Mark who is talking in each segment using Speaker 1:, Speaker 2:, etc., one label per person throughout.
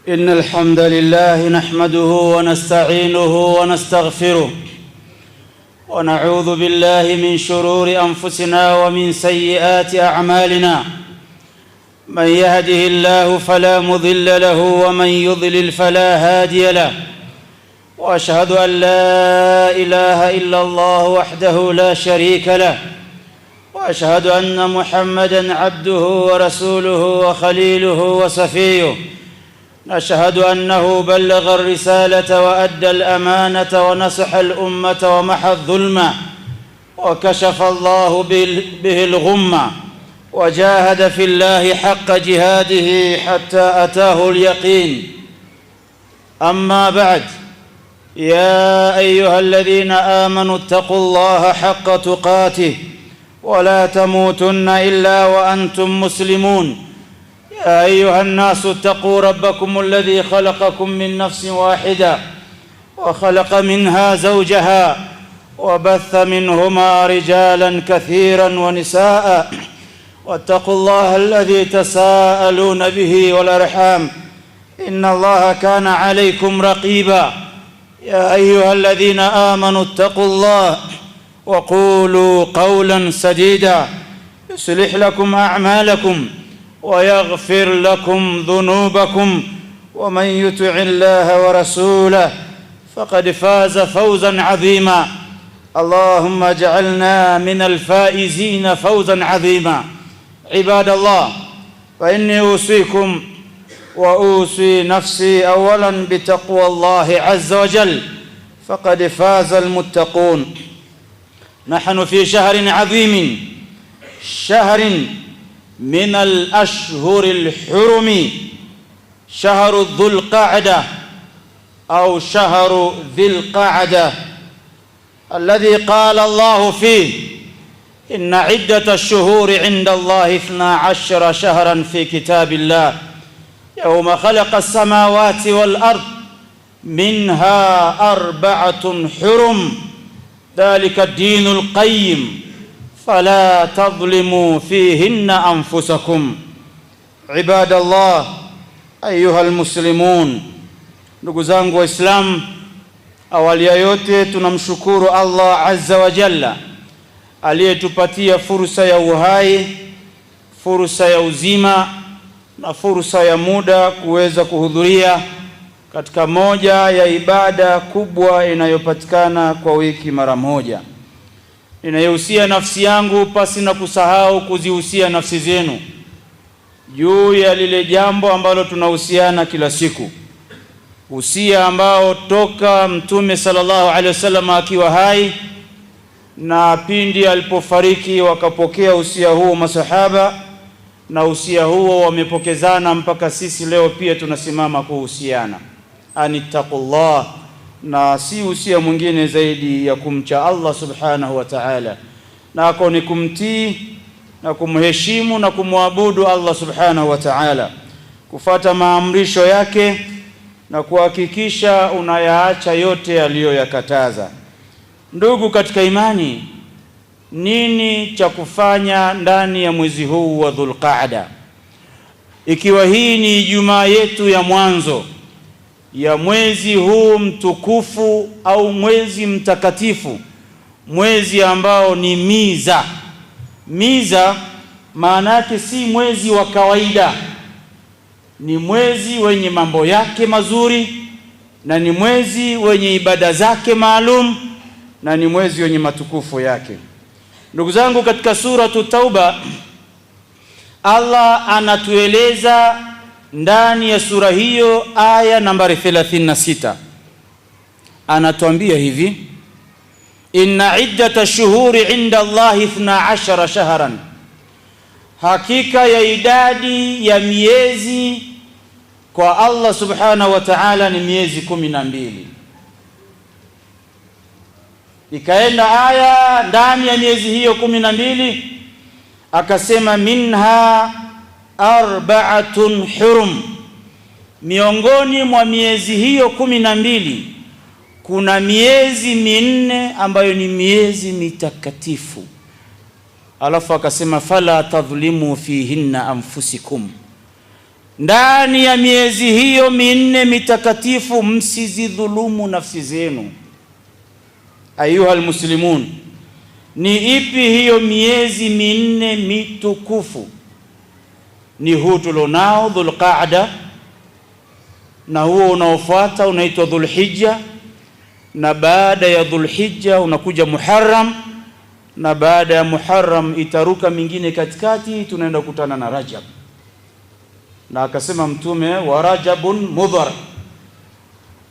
Speaker 1: إن الحمد لله نحمده ونستعينه ونستغفره ونعوذ بالله من شرور أنفسنا ومن سيئات أعمالنا. من يهده الله فلا مضل له ومن يضلل فلا هادي له. وأشهد أن لا إله إلا الله وحده لا شريك له. وأشهد أن محمدًا عبده ورسوله وخليله وصفيه. نشهد أنه بلغ الرسالة وأدى الأمانة ونصح الأمة ومحى الظلم وكشف الله به الغمة وجاهد في الله حق جهاده حتى أتاه اليقين. أما بعد، يا أيها الذين آمنوا اتقوا الله حق تقاته ولا تموتن إلا وأنتم مسلمون. يا أيها الناس اتقوا ربكم الذي خلقكم من نفس واحدة وخلق منها زوجها وبث منهما رجالا كثيرا ونساء. واتقوا الله الذي تساءلون به والأرحام إن الله كان عليكم رقيبا. يا أيها الذين آمنوا اتقوا الله وقولوا قولا سديدا يصلح لكم أعمالكم ويغفر لكم ذنوبكم ومن يطع الله ورسوله فقد فاز فوزا عظيما. اللهم اجعلنا من الفائزين فوزا عظيما. عباد الله، فإني أوصيكم وأوصي نفسي أولا بتقوى الله عز وجل، فقد فاز المتقون. نحن في شهر عظيم، شهر من الأشهر الحرم، شهر ذو القعدة أو شهر ذي القعدة، الذي قال الله فيه: إن عدة الشهور عند الله 12 شهرا في كتاب الله يوم خلق السماوات والأرض منها 4 حرم ذلك الدين القيم فلا تظلموا فيهن أنفسكم. عباد الله أيها المسلمون. Ndugu zangu Waislamu, awali ya yote tunamshukuru Allah Azza wa Jalla aliyetupatia fursa ya uhai, fursa ya uzima na fursa ya muda kuweza kuhudhuria katika moja ya ibada kubwa inayopatikana kwa wiki mara moja. Ninayohusia nafsi yangu pasi na kusahau kuzihusia nafsi zenu juu ya lile jambo ambalo tunahusiana kila siku, usia ambao toka Mtume sallallahu alaihi wasallam akiwa hai na pindi alipofariki wakapokea usia huo masahaba, na usia huo wamepokezana mpaka sisi leo pia tunasimama kuhusiana. Anittaqullah, na si usia mwingine zaidi ya kumcha Allah subhanahu wa ta'ala, nako ni kumtii na kumheshimu na kumwabudu Allah subhanahu wa ta'ala, kufuata maamrisho yake na kuhakikisha unayaacha yote aliyoyakataza. Ndugu katika imani, nini cha kufanya ndani ya mwezi huu wa Dhulqaada, ikiwa hii ni Ijumaa yetu ya mwanzo ya mwezi huu mtukufu au mwezi mtakatifu, mwezi ambao ni miza. Miza maana yake si mwezi wa kawaida, ni mwezi wenye mambo yake mazuri, na ni mwezi wenye ibada zake maalum, na ni mwezi wenye matukufu yake. Ndugu zangu, katika suratu Tauba Allah anatueleza ndani ya sura hiyo aya nambari 36, anatuambia hivi: inna iddata shuhuri inda Allahi 12 shahran, hakika ya idadi ya miezi kwa Allah subhanahu wa ta'ala ni miezi 12. Ikaenda aya ndani ya miezi hiyo 12 akasema minha arba'atun hurum, miongoni mwa miezi hiyo 12 kuna miezi 4 ambayo ni miezi mitakatifu. Alafu akasema fala tadhlimu fihinna anfusikum, ndani ya miezi hiyo 4 mitakatifu msizidhulumu nafsi zenu. Ayuha almuslimun, ni ipi hiyo miezi 4 mitukufu? Ni huu tulionao Dhulqaada, na huo unaofuata unaitwa Dhulhijja, na baada ya Dhulhijja unakuja Muharram, na baada ya Muharram itaruka mingine katikati, tunaenda kukutana na Rajab. Na akasema Mtume wa Rajabun mudhar,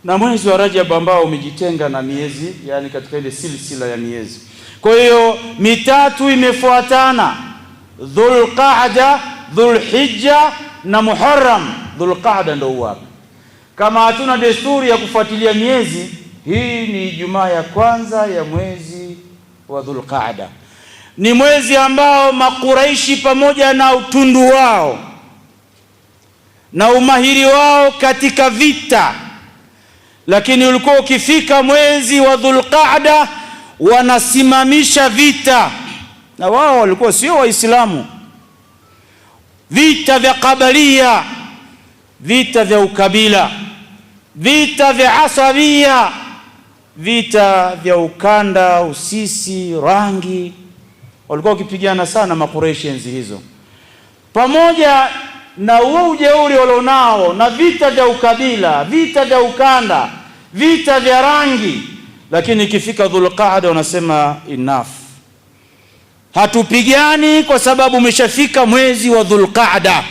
Speaker 1: na mwezi wa Rajab ambao umejitenga na miezi, yani katika ile silsila ya miezi. Kwa hiyo mitatu imefuatana, Dhulqaada, Dhulhijja na Muharram. Dhulqaada ndio huwa. Kama hatuna desturi ya kufuatilia miezi, hii ni Ijumaa ya kwanza ya mwezi wa Dhulqaada. Ni mwezi ambao Makuraishi pamoja na utundu wao na umahiri wao katika vita, lakini ulikuwa ukifika mwezi wa Dhulqaada wanasimamisha vita, na wao walikuwa sio Waislamu. Vita vya kabalia, vita vya ukabila, vita vya asabia, vita vya ukanda, usisi, rangi, walikuwa wakipigana sana Makuraishi enzi hizo. Pamoja na huo ujeuri walionao na vita vya ukabila, vita vya ukanda, vita vya rangi, lakini ikifika Dhulqaada wanasema enough, hatupigani kwa sababu umeshafika mwezi wa Dhulqaada,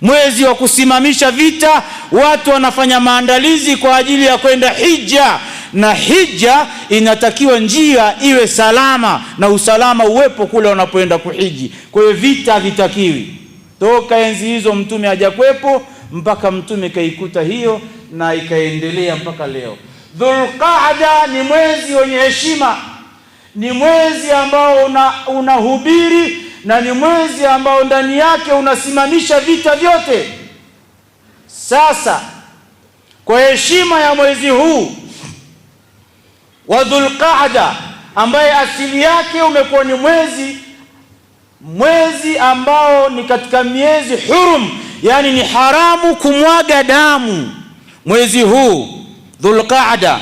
Speaker 1: mwezi wa kusimamisha vita. Watu wanafanya maandalizi kwa ajili ya kwenda hija, na hija inatakiwa njia iwe salama na usalama uwepo kule wanapoenda kuhiji. Kwa hiyo vita havitakiwi. Toka enzi hizo Mtume hajakwepo mpaka Mtume kaikuta hiyo, na ikaendelea mpaka leo. Dhulqaada ni mwezi wenye heshima, ni mwezi ambao unahubiri, na ni mwezi ambao ndani yake unasimamisha vita vyote. Sasa kwa heshima ya mwezi huu wa Dhulqaada, ambaye asili yake umekuwa ni mwezi ambao ni katika miezi hurum, yani ni haramu kumwaga damu. Mwezi huu Dhulqaada,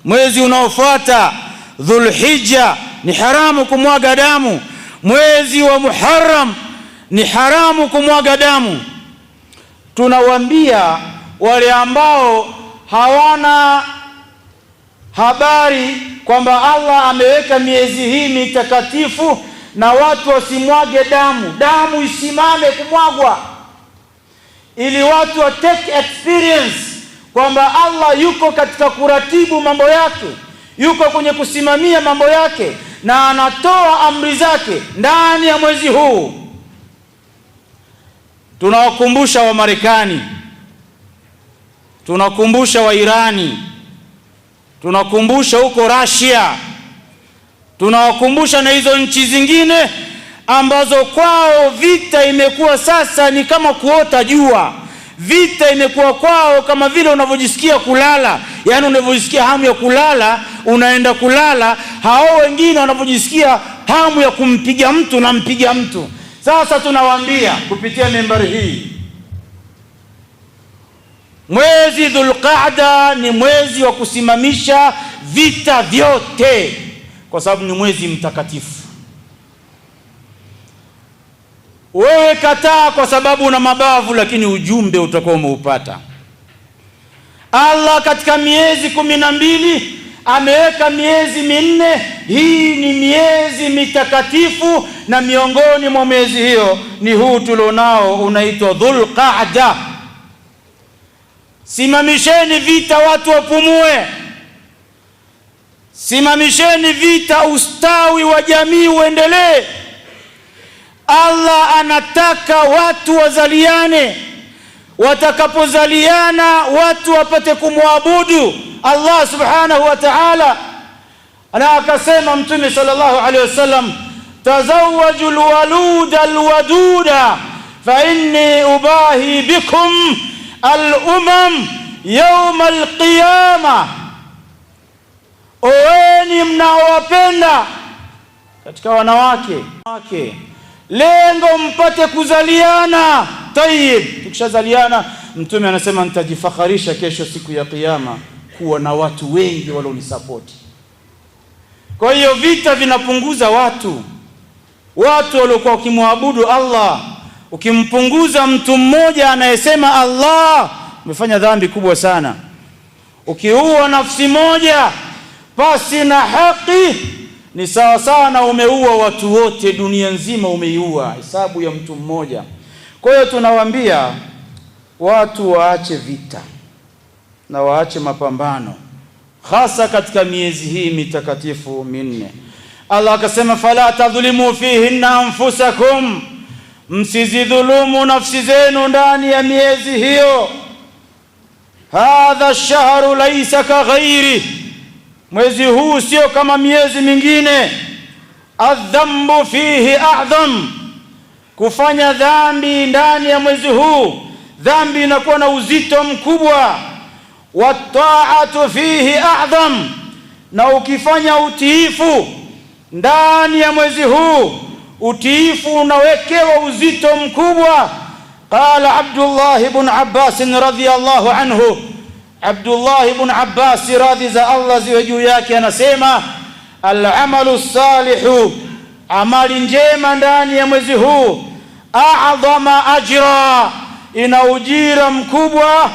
Speaker 1: mwezi unaofuata Dhulhijja, ni haramu kumwaga damu. Mwezi wa Muharram ni haramu kumwaga damu. Tunawaambia wale ambao hawana habari kwamba Allah ameweka miezi hii mitakatifu na watu wasimwage damu, damu isimame kumwagwa, ili watu wa take experience kwamba Allah yuko katika kuratibu mambo yake, yuko kwenye kusimamia mambo yake, na anatoa amri zake ndani ya mwezi huu. Tunawakumbusha wa Marekani, tunakumbusha wa Irani, tunakumbusha huko Russia, tunawakumbusha na hizo nchi zingine ambazo kwao vita imekuwa sasa ni kama kuota jua. Vita imekuwa kwao kama vile unavyojisikia kulala, yani unavyojisikia hamu ya kulala unaenda kulala. Hao wengine wanavyojisikia hamu ya kumpiga mtu na mpiga mtu. Sasa tunawaambia kupitia membari hii, mwezi Dhulqaada ni mwezi wa kusimamisha vita vyote, kwa sababu ni mwezi mtakatifu. Wewe kataa kwa sababu una mabavu, lakini ujumbe utakuwa umeupata. Allah katika miezi 12 ameweka miezi 4. Hii ni miezi mitakatifu, na miongoni mwa miezi hiyo ni huu tulionao unaitwa Dhulqaada. Simamisheni vita, watu wapumue. Simamisheni vita, ustawi wa jamii uendelee. Allah anataka watu wazaliane, watakapozaliana watu wapate kumwabudu Allah subhanahu wa ta'ala. Ana akasema Mtume sallallahu alaihi wasallam, tazawwajul waluda alwaduda fa inni ubahi bikum al-umam yawm al-qiyamah, oweni mnaowapenda katika wanawake, lengo mpate kuzaliana. Tayib, tukishazaliana Mtume anasema nitajifakharisha kesho siku ya kiyama kuwa na watu wengi walionisapoti. Kwa hiyo vita vinapunguza watu waliokuwa wakimwabudu Allah. Ukimpunguza mtu mmoja anayesema Allah, umefanya dhambi kubwa sana. Ukiua nafsi moja pasi na haki, ni sawa sana umeua watu wote dunia nzima, umeiua hesabu ya mtu mmoja. Kwa hiyo tunawaambia watu waache vita na waache mapambano, hasa katika miezi hii mitakatifu minne. Allah akasema, fala tadhlimu fihinna anfusakum, msizidhulumu nafsi zenu ndani ya miezi hiyo. Hadha ash-shahru laysa ka ghairi, mwezi huu sio kama miezi mingine. Adh-dhanbu fihi a'dham, kufanya dhambi ndani ya mwezi huu, dhambi inakuwa na uzito mkubwa. Wat-ta'atu fihi a'dham, na ukifanya utiifu ndani ya mwezi huu, utiifu unawekewa uzito mkubwa. Qala Abdullah ibn Abbas radhiyallahu anhu, Abdullah ibn Abbas radhi za Allah ziwe juu yake anasema, al-amalu salihu, amali njema ndani ya mwezi huu, a'dhama ajra, ina ujira mkubwa,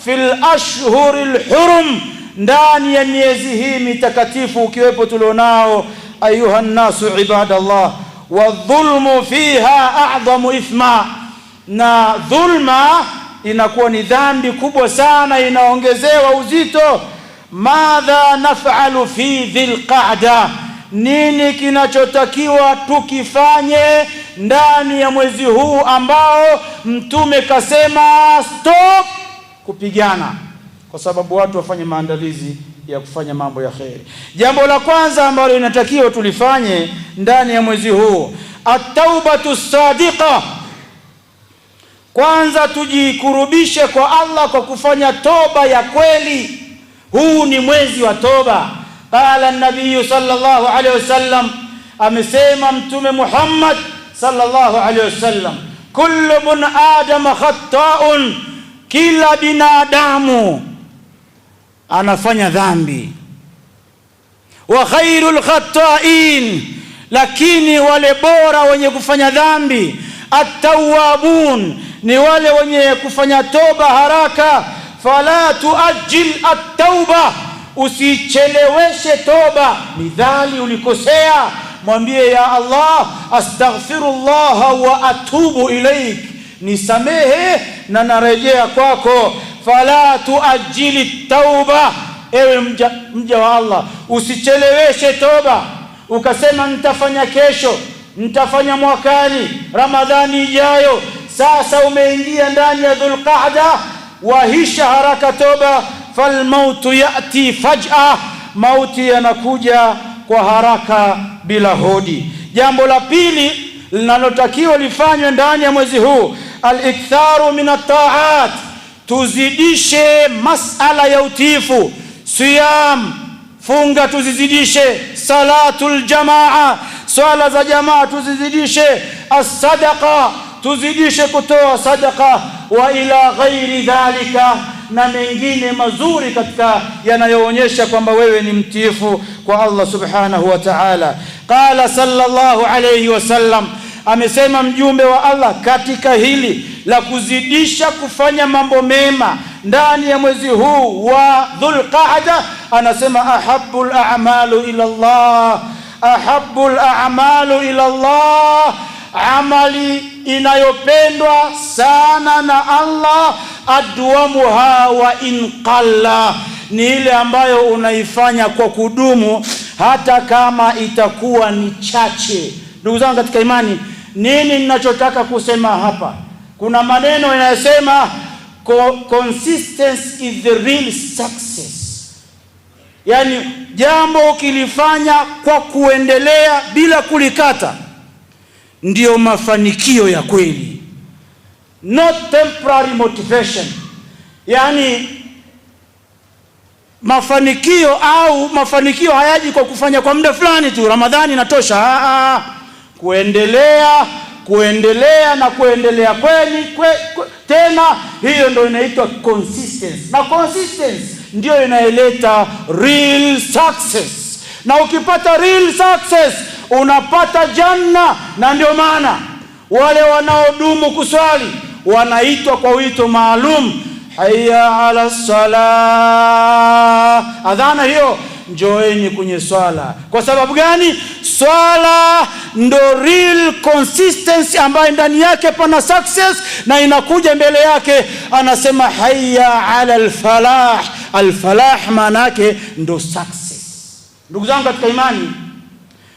Speaker 1: fil ashhuril hurum, ndani ya miezi hii mitakatifu ukiwepo tulionao. Ayuha nasu ibadallah, wa dhulmu fiha a'dhamu ithma, na dhulma inakuwa ni dhambi kubwa sana, inaongezewa uzito. Madha naf'alu fi dhilqa'da, nini kinachotakiwa tukifanye ndani ya mwezi huu ambao Mtume kasema stop kupigana, kwa sababu watu wafanye maandalizi ya kufanya mambo ya kheri. Jambo la kwanza ambalo inatakiwa tulifanye ndani ya mwezi huu, at-taubatu sadiqa, kwanza tujikurubishe kwa Allah kwa kufanya toba ya kweli. Huu ni mwezi wa toba. Qala an-nabiy sallallahu alayhi wasallam, amesema Mtume Muhammad sallallahu alayhi wasallam, kullu ibn adam khata'un, kila binadamu anafanya dhambi. Wa khairul khata'in, lakini wale bora wenye kufanya dhambi, at-tawwabun, ni wale wenye kufanya toba haraka. Fala tuajil at-tauba, usicheleweshe toba. Midhali ulikosea, mwambie ya Allah, astaghfirullah wa atubu ilaik, nisamehe na narejea kwako. Fala tuajili tauba, ewe mja wa Allah, usicheleweshe toba ukasema nitafanya kesho, nitafanya mwakani, Ramadhani ijayo. Sasa umeingia ndani ya Dhulqa'da, wahisha haraka toba. Falmautu yati faj'a, mauti yanakuja kwa haraka bila hodi. Jambo la pili linalotakiwa lifanywe ndani ya mwezi huu, al-iktharu min at-ta'at, tuzidishe masala ya utiifu. Siyam, funga tuzizidishe. Salatul jamaa, swala za jamaa tuzizidishe. As-sadaqa, tuzidishe kutoa sadaqa. Wa ila ghairi dhalika, na mengine mazuri katika yanayoonyesha kwamba wewe ni mtiifu kwa Allah subhanahu wa ta'ala. Qala sallallahu alayhi wasallam, amesema mjumbe wa Allah katika hili la kuzidisha kufanya mambo mema ndani ya mwezi huu wa Dhulqa'da, anasema ahabbul a'malu ila Allah, ahabbul a'malu ila Allah, amali inayopendwa sana na Allah, adwamuha wa in qalla, ni ile ambayo unaifanya kwa kudumu hata kama itakuwa ni chache. Ndugu zangu katika imani, nini ninachotaka kusema hapa? Kuna maneno yanayosema consistency is the real success. Yani jambo ukilifanya kwa kuendelea bila kulikata ndio mafanikio ya kweli, not temporary motivation. Yani mafanikio hayaji kwa kufanya kwa muda fulani tu, Ramadhani inatosha. Kuendelea na kuendelea tena, hiyo ndio inaitwa consistency. Na consistency ndio inaileta real success. Na ukipata real success unapata janna. Na ndio maana wale wanaodumu kuswali wanaitwa kwa wito maalum, hayya ala salah. Adhana hiyo, njoeni kwenye swala. Kwa sababu gani? Swala ndo real consistency ambayo ndani yake pana success, na inakuja mbele yake anasema hayya ala alfalah. Alfalah maana yake ndo success. Ndugu zangu katika imani,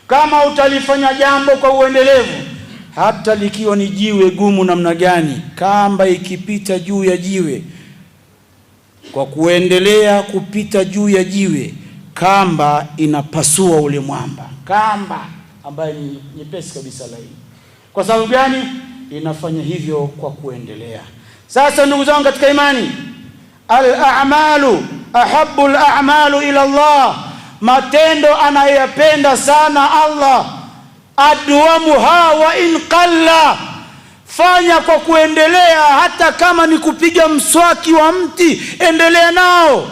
Speaker 1: kama utalifanya jambo kwa uendelevu, hata likiwa ni jiwe gumu namna gani, kamba ikipita juu ya jiwe, kwa kuendelea kupita juu ya jiwe, kamba inapasua ule mwamba. Kamba ambayo ni nyepesi kabisa laini. Kwa sababu gani? Inafanya hivyo kwa kuendelea. Sasa ndugu zangu katika imani, al-a'malu ahabbu al-a'malu ila Allah, matendo anayopenda sana Allah, adwamuha wa in qalla, fanya kwa kuendelea, hata kama ni kupiga mswaki wa mti, endelea nao,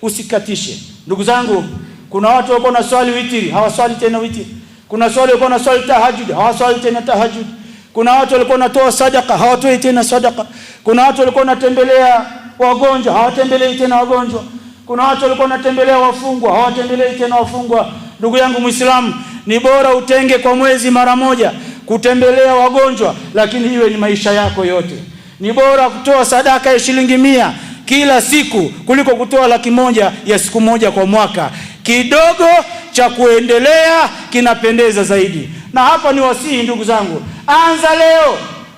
Speaker 1: usikatishe. Ndugu zangu, kuna watu wako na swali witiri, hawaswali tena witiri. Kuna swali wako na swali tahajjud, hawaswali tena tahajjud. Kuna watu walikuwa wanatoa sadaka, hawatoi tena sadaka. Kuna watu walikuwa wanatembelea wagonjwa, hawatembelei tena wagonjwa. Kuna watu walikuwa wanatembelea wafungwa, hawatembelei tena wafungwa. Ndugu yangu Muislamu, ni bora utenge kwa mwezi mara moja kutembelea wagonjwa, lakini iwe ni maisha yako yote. Ni bora kutoa sadaka ya shilingi 100 kila siku kuliko kutoa 100,000 ya siku moja kwa mwaka. Kidogo cha kuendelea kinapendeza zaidi. Na hapa ni wasihi ndugu zangu, anza leo,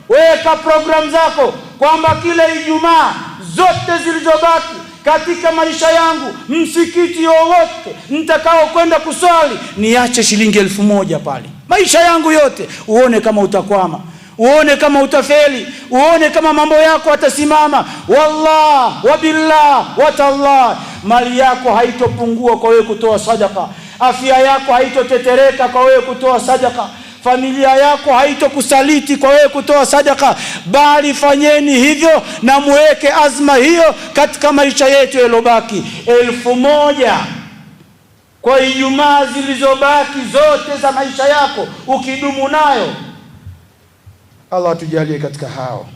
Speaker 1: weka program zako kwamba kila Ijumaa zote zilizobaki katika maisha yangu, msikiti wowote nitakao kwenda kuswali, niache shilingi 1,000 pale. Maisha yangu yote, uone kama utakwama, uone kama utafeli, uone kama mambo yako atasimama. Wallah wa billah wa tallah, mali yako haitopungua kwa wewe kutoa sadaka, afya yako haitotetereka kwa wewe kutoa sadaka, familia yako haitokusaliti kwa wewe kutoa sadaka. Bali fanyeni hivyo na muweke azma hiyo katika maisha yetu yalobaki. 1,000 kwa Ijumaa zilizobaki zote za maisha yako, ukidumu nayo, Allah tujalie katika hao.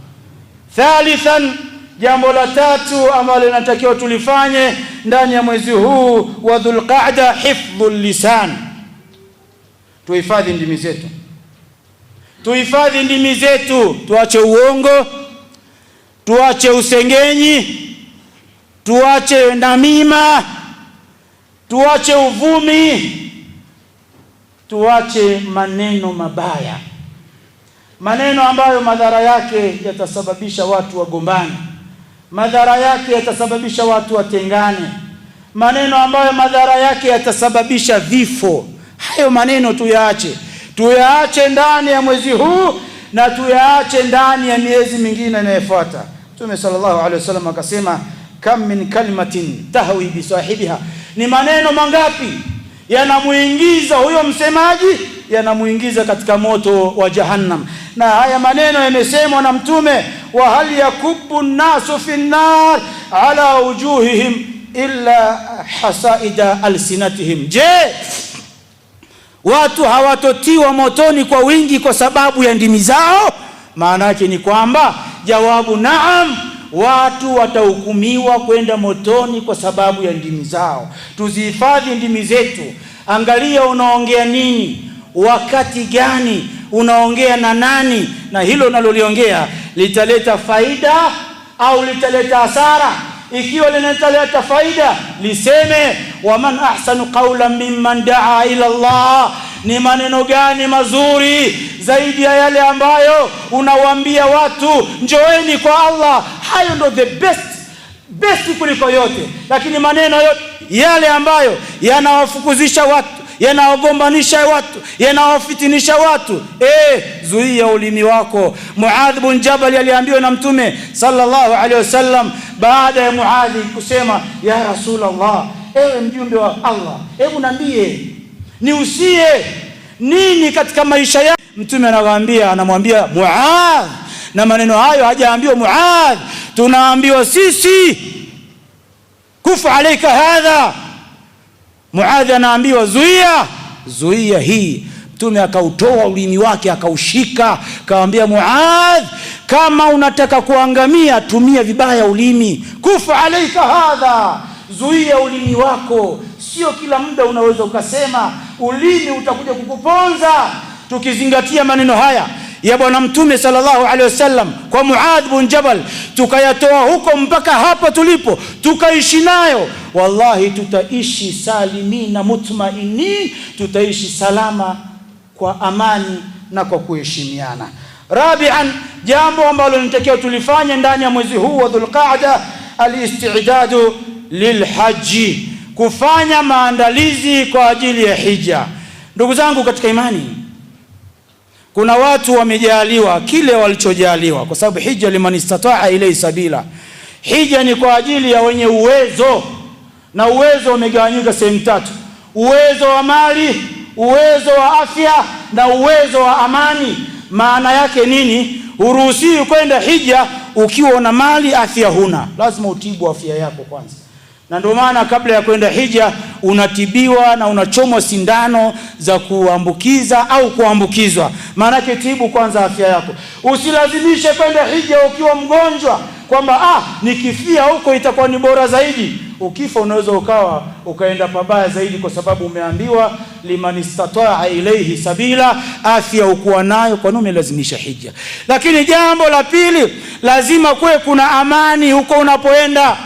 Speaker 1: Thalithan, jambo la tatu ambalo linatakiwa tulifanye ndani ya mwezi huu wa Dhulqa'da, hifdhul lisan. Tuhifadhi ndimi zetu. Tuhifadhi ndimi zetu, tuache uongo, tuache usengenyi, tuache namima, tuache uvumi, tuache maneno mabaya, maneno ambayo madhara yake yatasababisha watu wagombane, madhara yake yatasababisha watu watengane, maneno ambayo madhara yake yatasababisha vifo. Hayo maneno tuyaache ndani ya mwezi huu, na tuyaache ndani ya miezi mingine inayofuata. Mtume sallallahu alaihi wasallam akasema, kam min kalimatin tahwi bi sahibiha, ni maneno mangapi yanamuingiza huyo msemaji, yanamuingiza katika moto wa jahannam. Na haya maneno yamesemwa na Mtume, wa hal yakubbu an-nasu fi an-nar ala wujuhihim illa hasaida alsinatihim. Je, watu hawatotiwa motoni kwa wingi kwa sababu ya ndimi zao? Maana yake ni kwamba jawabu naam, watu watahukumiwa kwenda motoni kwa sababu ya ndimi zao. Tuzihifadhi ndimi zetu. Angalia unaongea nini, wakati gani, unaongea na nani, na hilo unaloliongea litaleta faida au litaleta hasara. Ikiwa linaleta faida, liseme, wa man ahsanu qawlan mimman daa ila Allah. Ni maneno gani mazuri zaidi ya yale ambayo unawaambia watu njoeni kwa Allah. Hayo ndo the best kuliko yote. Lakini maneno yote yale ambayo yanawafukuzisha watu, yanawagombanisha watu, yanawafitinisha watu, zuia ulimi wako. Muadh bin Jabal aliambiwa na Mtume sallallahu alaihi wasallam baada ya Muadh kusema, ya Rasulullah, ewe mjumbe wa Allah, hebu niambie niusie nini katika maisha yangu. Mtume anamwambia Muadh, na maneno hayo hajaambiwa Muadh, tunaambiwa sisi, kufa alaika hadha. Muadh anaambiwa zuia hii. Mtume akautoa ulimi wake akaushika, akamwambia Muadh, kama unataka kuangamia tumia vibaya ulimi. Kufa alaika hadha, zuia ulimi wako. Sio kila muda unaweza ukasema, ulimi utakuja kukuponza. Tukizingatia maneno haya ya bwana Mtume sallallahu alaihi wasallam kwa Muadh bin Jabal, tukayatoa huko mpaka hapa tulipo, tukaishi nayo, wallahi tutaishi salimina mutmaini, tutaishi salama kwa amani na kwa kuheshimiana. Rabi'an, jambo ambalo nitakiwa tulifanye ndani ya mwezi huu wa Dhulqa'da, al-istidadu lilhaji, kufanya maandalizi kwa ajili ya hija. Ndugu zangu katika imani, kuna watu wamejaliwa kile walichojaliwa, kwa sababu hija liman istata'a ilayhi sabila. Hija ni kwa ajili ya wenye uwezo, na uwezo umegawanyika sehemu tatu: uwezo wa mali, uwezo wa afya na uwezo wa amani. Maana yake nini? Huruhusiwi kwenda hija ukiwa una mali, afya huna. Lazima utibu afya yako kwanza, na ndio maana kabla ya kwenda hija unatibiwa na unachomwa sindano za kuambukiza au kuambukizwa. Maana yake tibu kwanza afya yako. Usilazimishe kwenda hija ukiwa mgonjwa, kwamba nikifia huko itakuwa ni bora zaidi. Ukifa unaweza ukaenda pabaya zaidi, kwa sababu umeambiwa liman istata'a ilayhi sabila, afya ukuwa nayo, kwa nini umelazimisha hija? Lakini jambo la pili, lazima kuwe kuna amani huko unapoenda.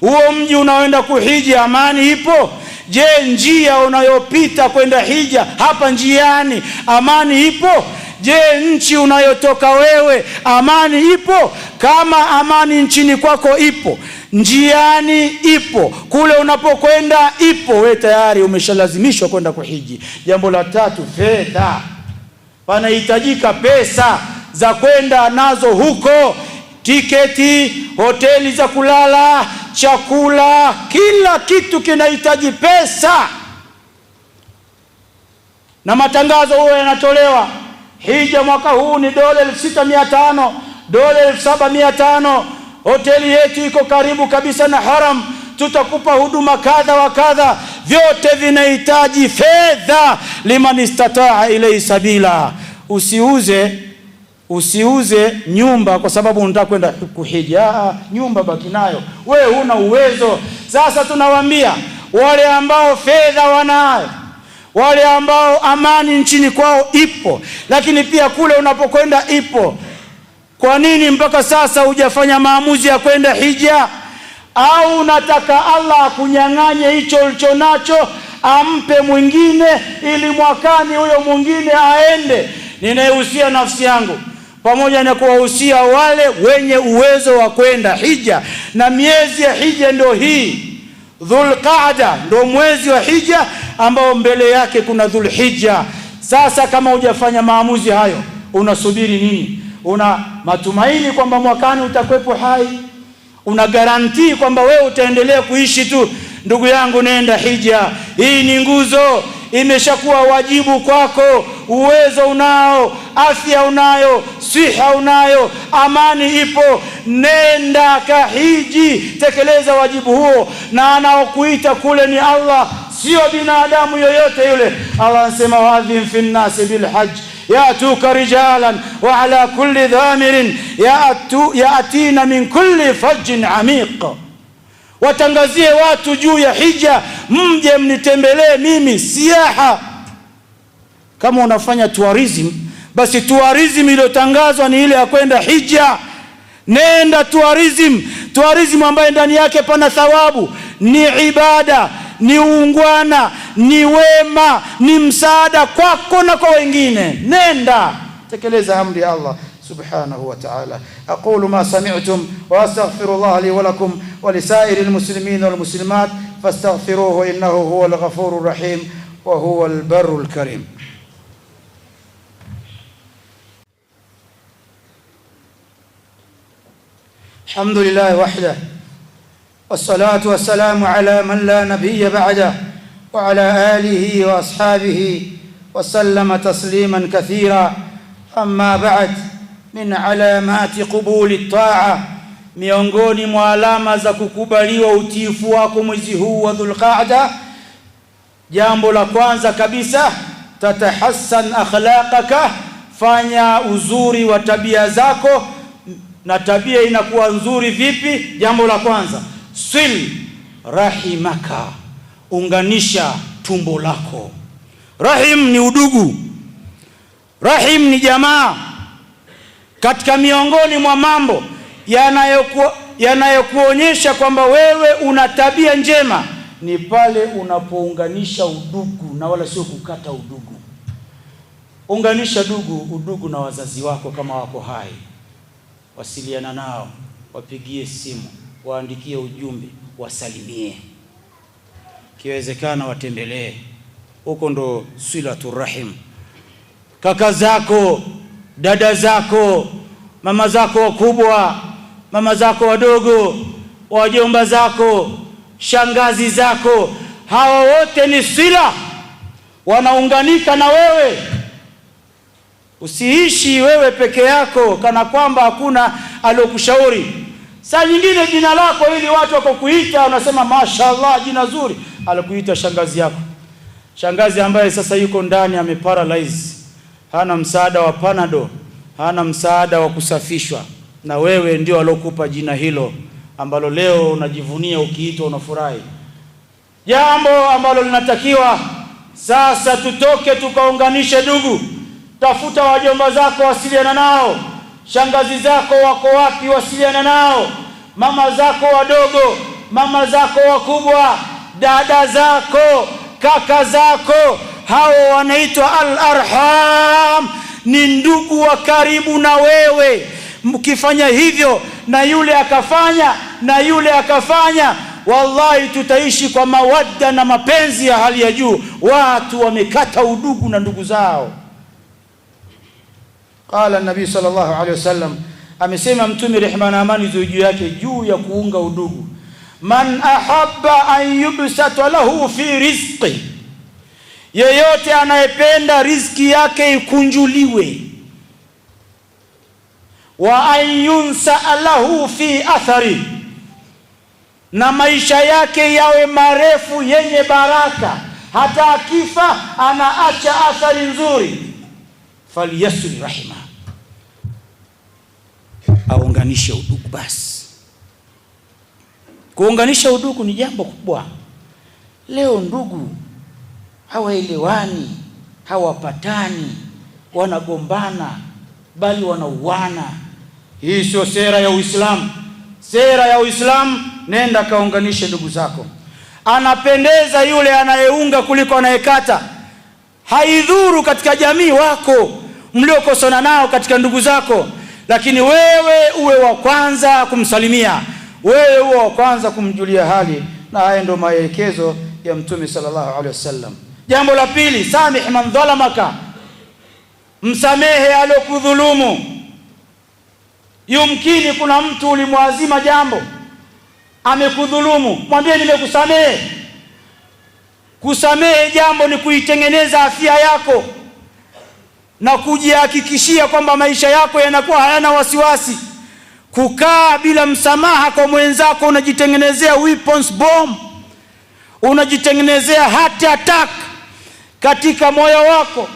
Speaker 1: Huo mji unaoenda kuhiji, amani ipo? Je, njia unayopita kwenda hija, hapa njiani amani ipo? Je, nchi unayotoka wewe amani ipo? Kama amani nchini kwako ipo, njiani ipo, kule unapokwenda ipo, wewe tayari umeshalazimishwa kwenda kuhiji. Jambo la tatu, fedha. Panahitajika pesa za kwenda nazo huko, tiketi, hoteli za kulala, chakula, kila kitu kinahitaji pesa. Na matangazo huwa yanatolewa, hija mwaka huu ni $6,500, $7,500, hoteli yetu iko karibu kabisa na haram, tutakupa huduma kadha wa kadha. Vyote vinahitaji fedha. Liman istata'a ilayhi sabila. Usiuze nyumba kwa sababu unataka kwenda kuhija. Nyumba baki nayo, wewe huna uwezo. Sasa tunawaambia wale ambao fedha wanayo, wale ambao amani nchini kwao ipo, lakini pia kule unapokwenda ipo, kwa nini mpaka sasa hujafanya maamuzi ya kwenda hija? Au unataka Allah akunyang'anye hicho ulicho nacho ampe mwingine ili mwakani huyo mwingine aende? Ninahusia nafsi yangu pamoja na kuwahusia wale wenye uwezo wa kwenda hija, na miezi ya hija ndio hii. Dhulqa'da ndio mwezi wa hija ambao mbele yake kuna Dhulhijja. Sasa kama hujafanya maamuzi hayo, unasubiri nini? Una matumaini kwamba mwakani utakuwepo hai? Una garantii kwamba wewe utaendelea kuishi tu? Ndugu yangu, nenda hija. Hii ni nguzo, imeshakuwa wajibu kwako. Uwezo unao, afya unayo, siha unayo, amani ipo, nenda kahiji, tekeleza wajibu huo. Na anaokuita kule ni Allah, sio binadamu yoyote yule. Allah anasema, wadhin fi nnasi bilhajj yatuka rijalan wa ala kulli dhamirin yatina min kulli fajjin amiq. Watangazie watu juu ya hija, mje mnitembelee mimi, siaha. Kama unafanya tourism, basi tourism iliyotangazwa ni ile ya kwenda hija. Nenda tourism ambayo ndani yake pana thawabu, ni ibada, ni uungwana, ni wema, ni msaada kwako na kwa wengine. Nenda tekeleza amri ya Allah subhanahu wa ta'ala. Aqulu ma sami'tum wa astaghfirullah li wa lakum wa lisairil muslimin wal muslimat fastaghfiruhu innahu huwal ghafurur rahim wa huwal barrul karim. Alhamdulillah wahda wassalatu wassalamu ala man la nabiyya ba'da wa ala alihi wa ashabihi wa sallama tasliman kathira. Amma ba'd, min alamati qubuli at-ta'a, miongoni mwa alama za kukubaliwa utiifu wako mwezi huu wa Dhulqa'da, jambo la kwanza kabisa, tatahassan akhlaqaka, fanya uzuri wa tabia zako. Na tabia inakuwa nzuri vipi? Jambo la kwanza, sil rahimaka, unganisha tumbo lako. Rahim ni udugu, rahim ni jamaa. Katika miongoni mwa mambo yanayokuonyesha kwamba wewe una tabia njema ni pale unapounganisha udugu na wala sio kukata udugu. Unganisha udugu na wazazi wako kama wako hai. Wasiliana nao, wapigie simu, waandikie ujumbe, wasalimie. Kiwezekana watembelee. Huko ndo silatur rahim. Kaka zako, dada zako, mama zako wakubwa, mama zako wadogo, wajomba zako, shangazi zako, hawa wote ni sila, wanaunganika na wewe. Usiishi wewe peke yako kana kwamba hakuna aliyokushauri. Saa nyingine jina lako ili watu wakokuita unasema mashaallah, jina zuri, alikuita shangazi yako. Shangazi ambaye sasa yuko ndani ameparalyze, hana msaada wa panado, hana msaada wa kusafishwa, na wewe ndio alokupa jina hilo ambalo leo unajivunia, ukiitwa unafurahi. Jambo ambalo linatakiwa sasa, tutoke tukaunganishe ndugu. Tafuta wajomba zako, wasiliana nao. Shangazi zako wako wapi? Wasiliana nao. Mama zako wadogo, mama zako wakubwa, dada zako, kaka zako, hao wanaitwa al-arham, ni ndugu wa karibu na wewe. Mkifanya hivyo na yule akafanya na yule akafanya, wallahi tutaishi kwa mawadda na mapenzi ya hali ya juu. Watu wamekata udugu na ndugu zao. Qala an-nabi sallallahu alayhi wasallam, amesema Mtume rehema na amani ziwe juu yake, juu ya kuunga udugu, man ahabba an yubsata lahu fi rizqi, yeyote anayependa riziki yake ikunjuliwe, wa an yunsa lahu fi athari, na maisha yake yawe marefu yenye baraka, hata akifa anaacha athari nzuri, falyasil rahima, aunganishe udugu. Basi kuunganisha udugu ni jambo kubwa. Leo ndugu hawaelewani, hawapatani, wanagombana, bali wanauana. Hii sio sera ya Uislamu. Sera ya Uislamu, nenda kaunganishe ndugu zako. Anapendeza yule anayeunga kuliko anayekata. Haidhuru katika jamii wako mliokosana nao katika ndugu zako, lakini wewe uwe wa kwanza kumsalimia, wewe uwe wa kwanza kumjulia hali. Na haya ndio maelekezo ya Mtume sallallahu alaihi wasallam. Jambo la pili, samih man dhalamaka, msamehe aliyokudhulumu. Yumkini kuna mtu ulimwazima jambo, amekudhulumu, mwambie nimekusamehe. Kusamehe jambo ni kuitengeneza afya yako na kujihakikishia kwamba maisha yako yanakuwa hayana wasiwasi. Kukaa bila msamaha kwa mwenzako, unajitengenezea weapons bomb, unajitengenezea heart attack katika moyo wako,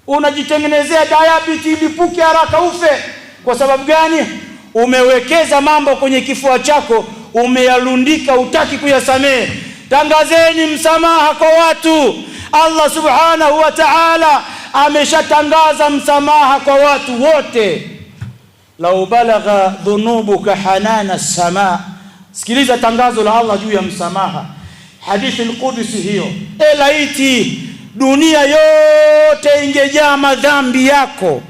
Speaker 1: unajitengenezea diabetes ilipuke haraka ufe. Kwa sababu gani? Umewekeza mambo kwenye kifua chako, umeyalundika, utaki kuyasamehe. Tangazeni msamaha kwa watu. Allah subhanahu wa ta'ala ameshatangaza msamaha kwa watu wote. Lau balagha dhunubuka hanana as-samaa. Sikiliza tangazo la Allah juu ya msamaha, hadithi al-Qudsi hiyo. Laiti dunia yote ingejaa madhambi yako,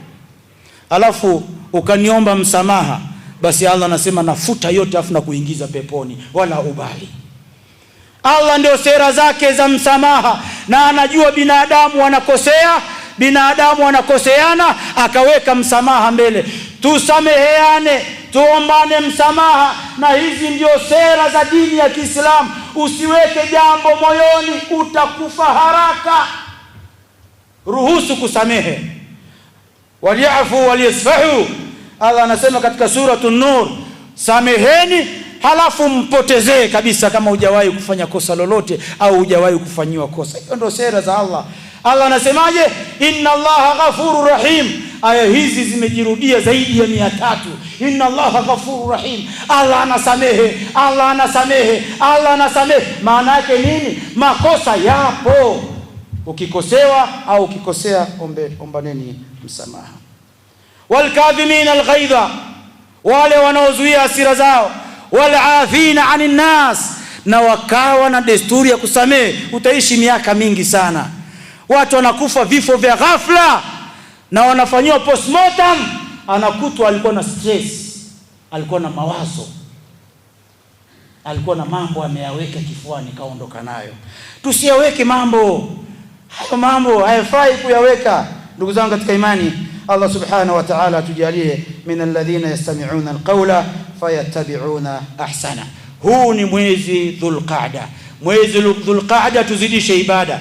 Speaker 1: alafu ukaniomba msamaha, basi Allah anasema nafuta yote afu na kuingiza peponi, wala ubali. Allah ndio sera zake za msamaha, na anajua binadamu wanakosea, binadamu wanakoseana, akaweka msamaha mbele. Tusameheane, tuombane msamaha, na hizi ndio sera za dini ya Kiislamu. Usiweke jambo moyoni, utakufa haraka. Ruhusu kusamehe. Waliafu waliyasfahu. Allah anasema katika suratu Nur, sameheni halafu mpotezee kabisa kama hujawahi kufanya kosa lolote au hujawahi kufanyiwa kosa. Hiyo ndio sera za Allah. Allah anasemaje? Inna Allaha ghafurur rahim. Aya hizi zimejirudia zaidi ya 300. Inna Allaha ghafurur rahim. Allah anasamehe, Allah anasamehe, Allah anasamehe. Maana yake nini? Makosa yapo. Ukikosewa au ukikosea, ombaneni msamaha. Walkadhimina alghaidha, wale wanaozuia hasira zao. Walafina anin nas, na wakawa na desturi ya kusamehe. Utaishi miaka mingi sana. Watu wanakufa vifo vya ghafla na wanafanywa postmortem, anakutwa alikuwa na stress, alikuwa na mawazo, alikuwa na mambo ameyaweka kifuani kaondoka nayo. Tusiyaweke mambo hayo, mambo hayafai kuyaweka. Ndugu zangu katika imani, Allah subhanahu wa ta'ala tujalie min alladhina yastami'una alqawla fayattabi'una ahsana. Huu ni mwezi Dhulqa'da. Mwezi Dhulqa'da tuzidishe ibada.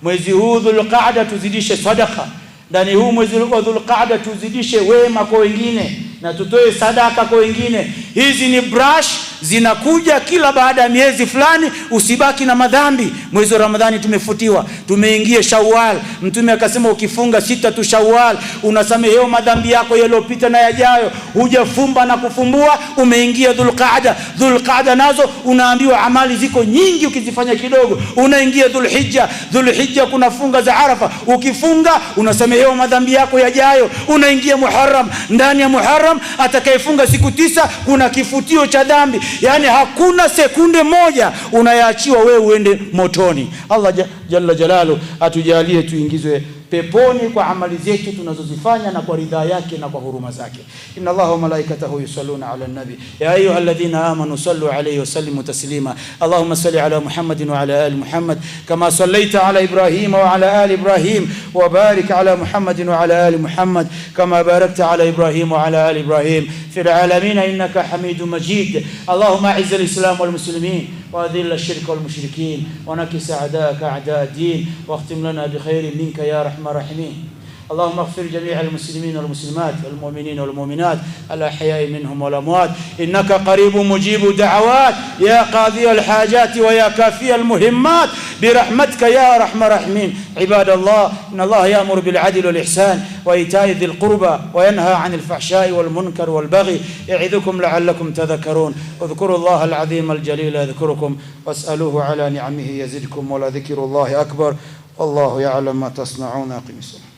Speaker 1: Mwezi huu Dhulqa'da tuzidishe sadaka. Ndani huu mwezi wa Dhulqa'da tuzidishe wema kwa wengine na tutoe sadaka kwa wengine. Hizi ni brush zinakuja kila baada ya miezi fulani, usibaki na madhambi. Mwezi wa Ramadhani tumefutiwa, tumeingia Shawwal. Mtume akasema ukifunga 6 tu Shawwal unasamehewa madhambi yako yaliyopita na yajayo. Hujafumba na kufumbua, umeingia Dhulqa'da. Dhulqa'da nazo unaambiwa amali ziko nyingi, ukizifanya kidogo unaingia Dhulhijja. Dhulhijja kuna funga za Arafa, ukifunga unasamehewa madhambi yako yajayo. Unaingia Muharram, ndani ya Muharram atakayefunga siku 9 kuna kifutio cha dhambi. Yani hakuna sekunde moja unayaachiwa wewe uende motoni. Allah jalla jalalu atujalie tuingizwe peponi kwa amali zetu tunazozifanya na kwa ridhaa yake na kwa huruma zake. Inna Allaha wa malaikatahu yusalluna ala an-nabi ya ayyuhalladhina amanu sallu alayhi wa sallimu taslima. Allahumma salli ala Muhammadin wa ala ali Muhammad kama sallaita ala Ibrahim wa ala ali Ibrahim wa barik ala Muhammadin wa ala ali Muhammad kama barakta ala Ibrahim wa ala ali Ibrahim fil alamin innaka Hamidum Majid. Allahumma a'izz al-islam wal muslimin wa adhill ash-shirk wal mushrikin wa nakis a'daaka a'daa ad-din wa akhtim lana bi khairin minka ya الراحمين. اللهم اغفر جميع المسلمين والمسلمات والمؤمنين والمؤمنات الأحياء منهم والأموات إنك قريب مجيب دعوات يا قاضي الحاجات ويا كافي المهمات برحمتك يا أرحم الراحمين. عباد الله، إن الله يأمر بالعدل والإحسان وإيتاء ذي القربى وينهى عن الفحشاء والمنكر والبغي يعظكم لعلكم تذكرون. اذكروا الله العظيم الجليل يذكركم واسألوه على نعمه يزدكم ولذكر الله أكبر والله يعلم ما تصنعون. أقم الصلاة.